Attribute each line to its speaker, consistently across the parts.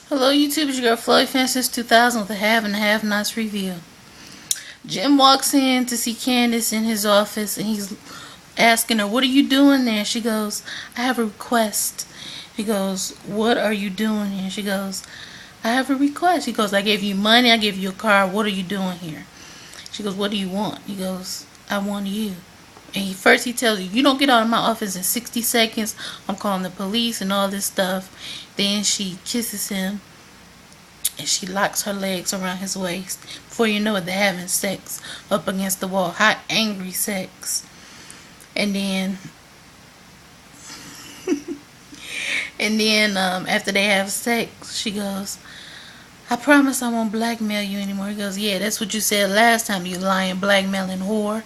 Speaker 1: Hello YouTube, it's your girl Floyd Fan since 2000 with a Have and Have Nots review. Jim walks in to see Candace in his office and he's asking her, "What are you doing there?" She goes, "I have a request." He goes, "What are you doing here?" She goes, "I have a request." He goes, "I gave you money, I gave you a car, what are you doing here?" She goes, "What do you want?" He goes, "I want you." And he tells you, "You don't get out of my office in 60 seconds. I'm calling the police and all this stuff." Then she kisses him and she locks her legs around his waist. Before you know it, they're having sex up against the wall. Hot, angry sex. And then after they have sex, she goes, "I promise I won't blackmail you anymore." He goes, "Yeah, that's what you said last time, you lying, blackmailing whore."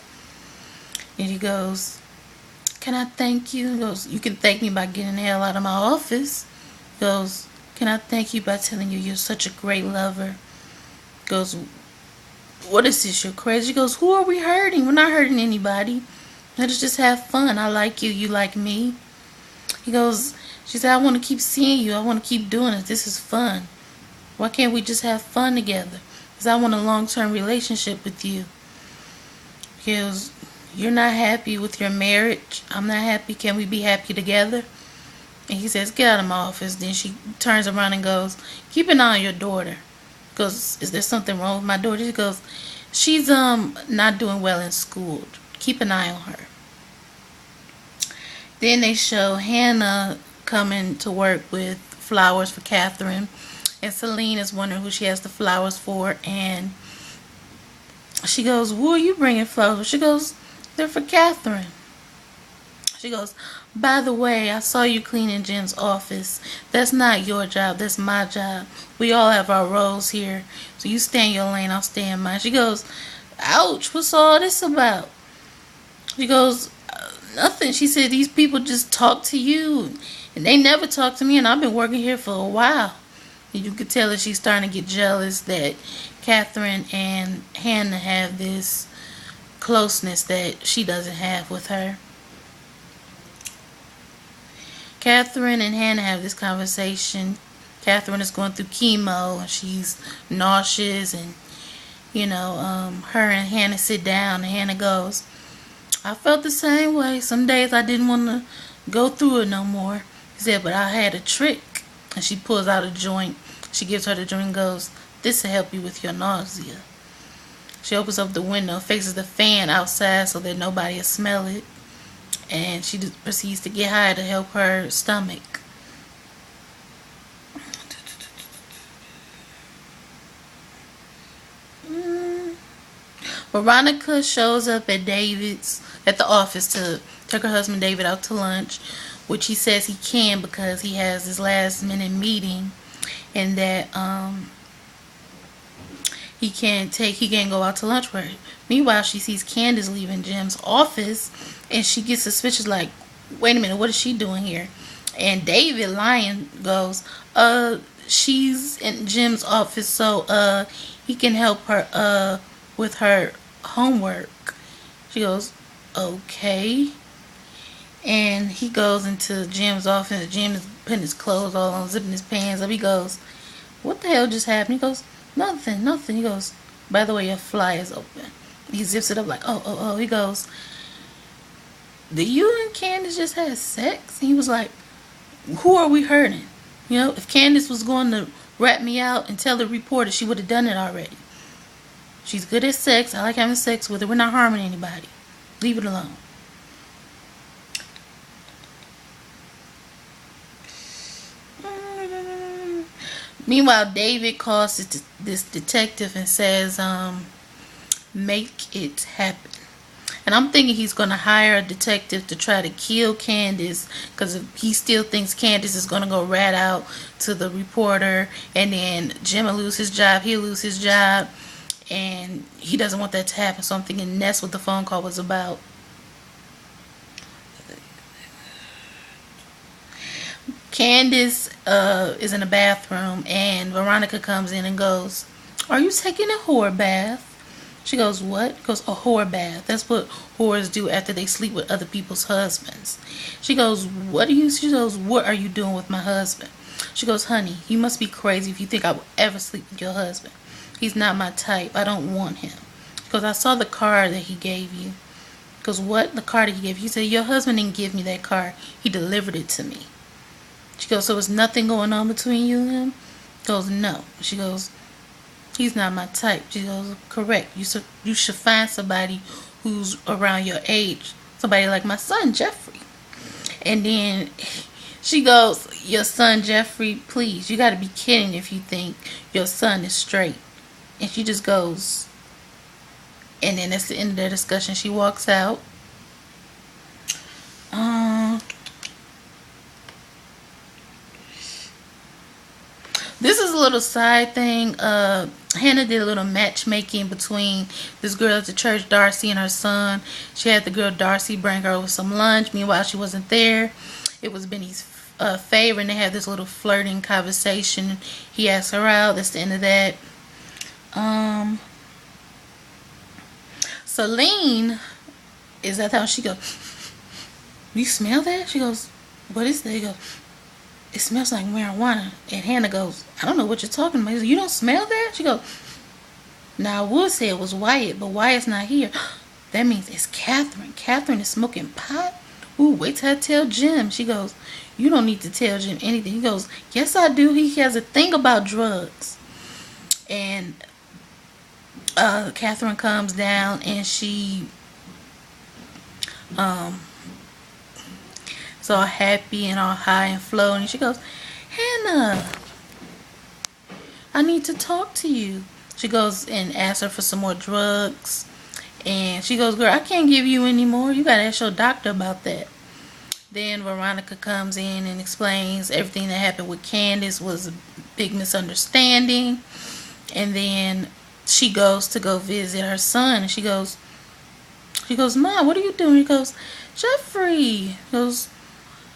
Speaker 1: And he goes, "Can I thank you?" He goes, "You can thank me by getting the hell out of my office." He goes, "Can I thank you by telling you you're such a great lover?" He goes, "What is this? You're crazy." He goes, "Who are we hurting? We're not hurting anybody. Let us just have fun. I like you. You like me." He goes, she said, "I want to keep seeing you. I want to keep doing it. This is fun. Why can't we just have fun together? Because I want a long-term relationship with you." He goes, "You're not happy with your marriage. I'm not happy. Can we be happy together?" And he says, "Get out of my office." Then she turns around and goes, "Keep an eye on your daughter." Goes, "Is there something wrong with my daughter?" She goes, "She's not doing well in school. Keep an eye on her." Then they show Hannah coming to work with flowers for Catherine, and Celine is wondering who she has the flowers for, and she goes, "Who are you bringing flowers for?" She goes, "They're for Catherine." She goes, "By the way, I saw you cleaning Jim's office. That's not your job, that's my job. We all have our roles here. So you stay in your lane, I'll stay in mine." She goes, "Ouch, what's all this about?" She goes, "Nothing." She said, "These people just talk to you. And they never talk to me, and I've been working here for a while." And you could tell that she's starting to get jealous that Catherine and Hannah have this closeness that she doesn't have with her. Catherine and Hannah have this conversation. Catherine is going through chemo and she's nauseous, and her and Hannah sit down and Hannah goes, "I felt the same way. Some days I didn't want to go through it no more." He said, "But I had a trick." And she pulls out a joint. She gives her the joint and goes, "This will help you with your nausea." She opens up the window, faces the fan outside so that nobody will smell it. And she just proceeds to get high to help her stomach. Veronica shows up at the office to take her husband David out to lunch, which he says he can because he has his last minute meeting, and that he can't go out to lunch with her. Meanwhile, she sees Candace leaving Jim's office, and she gets suspicious, like, "Wait a minute, what is she doing here?" And David, lying, goes, "She's in Jim's office so he can help her with her homework." She goes, "Okay." And he goes into Jim's office. Jim is putting his clothes all on, zipping his pants up. He goes, "What the hell just happened?" He goes, "Nothing, nothing." He goes, "By the way, your fly is open." He zips it up like, oh. He goes, "Did you and Candace just have sex?" And he was like, "Who are we hurting? If Candace was going to rat me out and tell the reporter, she would have done it already. She's good at sex. I like having sex with her. We're not harming anybody. Leave it alone." Meanwhile, David calls this detective and says, "Make it happen." And I'm thinking he's going to hire a detective to try to kill Candace, because he still thinks Candace is going to go rat out to the reporter, and then Jim will lose his job, he'll lose his job, and he doesn't want that to happen. So I'm thinking that's what the phone call was about. Candace is in the bathroom, and Veronica comes in and goes, "Are you taking a whore bath?" She goes, "What?" He goes, "A whore bath. That's what whores do after they sleep with other people's husbands." She goes, She goes, "What are you doing with my husband?" She goes, honey, you must be crazy if you think I would ever sleep with your husband. He's not my type. I don't want him. She goes, I saw the card that he gave you. She goes, what? The card that he gave you? He said, your husband didn't give me that card. He delivered it to me. She goes, so there's nothing going on between you and him? She goes, no. She goes, he's not my type. She goes, correct. You should find somebody who's around your age. Somebody like my son, Jeffrey. And then she goes, your son, Jeffrey, please. You got to be kidding if you think your son is straight. And she just goes. And then that's the end of their discussion. She walks out. This is a little side thing. Hannah did a little matchmaking between this girl at the church, Darcy, and her son. She had the girl Darcy bring her over some lunch. Meanwhile, she wasn't there. It was Benny's favor, and they had this little flirting conversation. He asked her out. That's the end of that. Celine is at the house. She goes, you smell that? She goes, what is that? He goes, it smells like marijuana. And Hannah goes, I don't know what you're talking about. He goes, you don't smell that? She goes, now I would say it was Wyatt, but Wyatt's not here. That means it's Catherine. Catherine is smoking pot? Ooh, wait till I tell Jim. She goes, you don't need to tell Jim anything. He goes, yes I do. He has a thing about drugs. And Catherine comes down and she is all happy and all high and flowing. And she goes, Hannah, I need to talk to you. She goes and asks her for some more drugs. And she goes, girl, I can't give you any more. You got to ask your doctor about that. Then Veronica comes in and explains everything that happened with Candace was a big misunderstanding. And then she goes to go visit her son. And she goes, Mom, what are you doing? He goes, Jeffrey. He goes,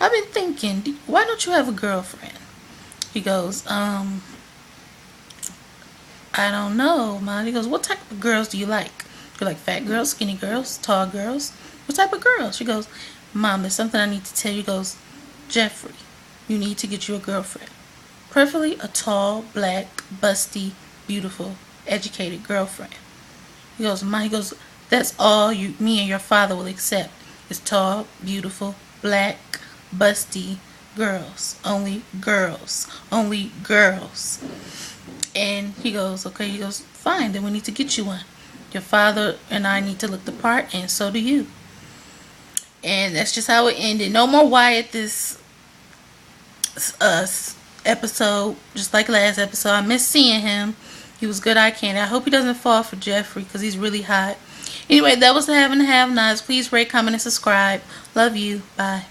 Speaker 1: I've been thinking, why don't you have a girlfriend? He goes, I don't know, Mom. He goes, what type of girls do you like? You like fat girls, skinny girls, tall girls? What type of girls? She goes, Mom, there's something I need to tell you. He goes, Jeffrey, you need to get you a girlfriend. Preferably a tall, black, busty, beautiful, educated girlfriend. He goes, Mom, he goes, that's all me and your father will accept. Is tall, beautiful, black, busty girls. Only girls. Only girls. And he goes, okay. He goes, fine, then we need to get you one. Your father and I need to look the part, and so do you. And that's just how it ended. No more Wyatt this episode, just like last episode. I miss seeing him. He was good eye candy. I hope he doesn't fall for Jeffrey because he's really hot. Anyway, that was the Have and Have Nots. Please rate, comment, and subscribe. Love you. Bye.